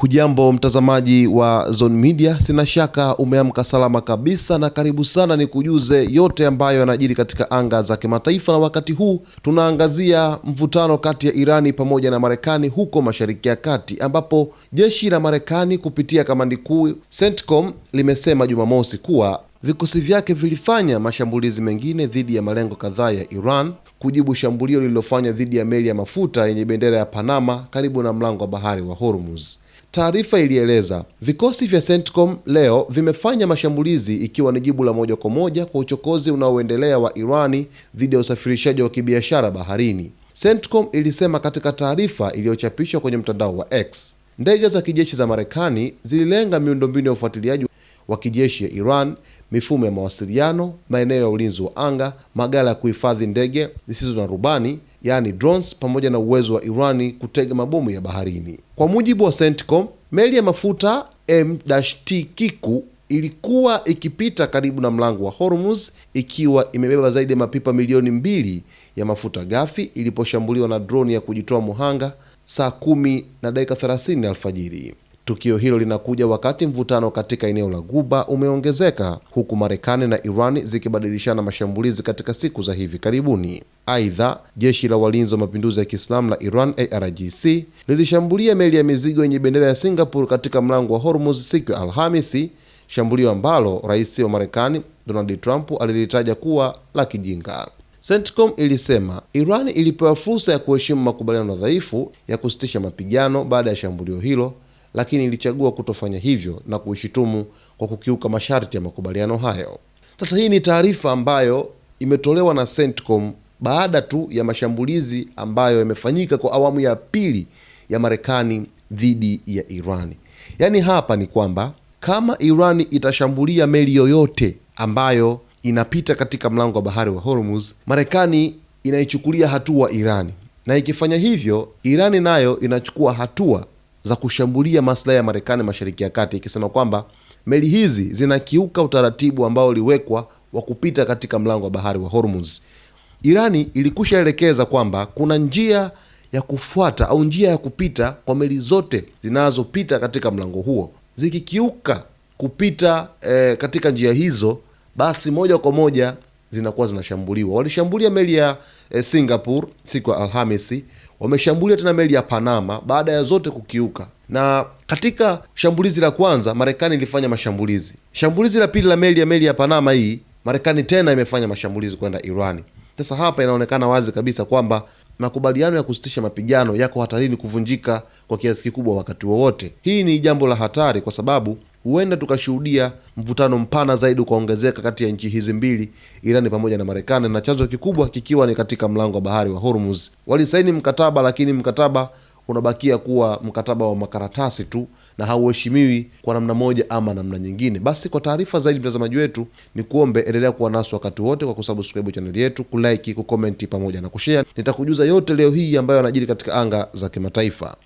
Hujambo mtazamaji wa Zone Media, sina shaka umeamka salama kabisa na karibu sana ni kujuze yote ambayo yanajiri katika anga za kimataifa. Na wakati huu tunaangazia mvutano kati ya Irani pamoja na Marekani huko Mashariki ya Kati, ambapo jeshi la Marekani kupitia kamandi kuu CENTCOM limesema Jumamosi kuwa vikosi vyake vilifanya mashambulizi mengine dhidi ya malengo kadhaa ya Iran kujibu shambulio lililofanya dhidi ya meli ya mafuta yenye bendera ya Panama karibu na mlango wa bahari wa Hormuz. Taarifa ilieleza vikosi vya CENTCOM leo vimefanya mashambulizi ikiwa ni jibu la moja kwa moja kwa uchokozi unaoendelea wa Irani dhidi ya usafirishaji wa kibiashara baharini. CENTCOM ilisema katika taarifa iliyochapishwa kwenye mtandao wa X, ndege za kijeshi za Marekani zililenga miundombinu ya ufuatiliaji wa kijeshi ya Iran, mifumo ya mawasiliano, maeneo ya ulinzi wa anga, maghala ya kuhifadhi ndege zisizo na rubani yaani drones, pamoja na uwezo wa Irani kutega mabomu ya baharini. Kwa mujibu wa CENTCOM, meli ya mafuta M-T Kiku ilikuwa ikipita karibu na mlango wa Hormuz ikiwa imebeba zaidi ya mapipa milioni 2 ya mafuta ghafi iliposhambuliwa na droni ya kujitoa muhanga saa 10:30 alfajiri. Tukio hilo linakuja wakati mvutano katika eneo la Ghuba umeongezeka, huku Marekani na Irani zikibadilishana mashambulizi katika siku za hivi karibuni. Aidha, jeshi la walinzi wa mapinduzi ya Kiislamu la Iran IRGC lilishambulia meli ya mizigo yenye bendera ya Singapore katika mlango wa Hormuz siku ya Alhamisi, shambulio ambalo rais wa Marekani Donald Trump alilitaja kuwa la kijinga. CENTCOM ilisema Iran ilipewa fursa ya kuheshimu makubaliano dhaifu ya kusitisha mapigano baada ya shambulio hilo, lakini ilichagua kutofanya hivyo na kuishitumu kwa kukiuka masharti ya makubaliano hayo. Sasa hii ni taarifa ambayo imetolewa na CENTCOM baada tu ya mashambulizi ambayo yamefanyika kwa awamu ya pili ya Marekani dhidi ya Irani. Yaani hapa ni kwamba kama Irani itashambulia meli yoyote ambayo inapita katika mlango wa bahari wa Hormuz, Marekani inaichukulia hatua Irani, na ikifanya hivyo Irani nayo inachukua hatua za kushambulia maslahi ya Marekani Mashariki ya Kati, ikisema kwamba meli hizi zinakiuka utaratibu ambao uliwekwa wa kupita katika mlango wa bahari wa Hormuz. Irani ilikushaelekeza kwamba kuna njia ya kufuata au njia ya kupita kwa meli zote zinazopita katika mlango huo. Zikikiuka kupita katika njia hizo, basi moja kwa moja zinakuwa zinashambuliwa. Walishambulia meli ya Singapore siku ya Alhamisi, wameshambulia tena meli ya Panama baada ya zote kukiuka. Na katika shambulizi la kwanza Marekani ilifanya mashambulizi. Shambulizi la pili la meli ya Panama hii, Marekani tena imefanya mashambulizi kwenda Irani. Sasa hapa inaonekana wazi kabisa kwamba makubaliano ya kusitisha mapigano yako hatarini kuvunjika kwa kiasi kikubwa wakati wowote. Hii ni jambo la hatari kwa sababu huenda tukashuhudia mvutano mpana zaidi ukaongezeka kati ya nchi hizi mbili, Irani pamoja na Marekani, na chanzo kikubwa kikiwa ni katika mlango wa bahari wa Hormuz. Walisaini mkataba, lakini mkataba unabakia kuwa mkataba wa makaratasi tu na hauheshimiwi kwa namna moja ama namna nyingine. Basi kwa taarifa zaidi mtazamaji wetu, ni kuombe endelea kuwa nasi wakati wote kwa kusubscribe channel yetu, kulike, kucomment pamoja na kushare. Nitakujuza yote leo hii ambayo yanajiri katika anga za kimataifa.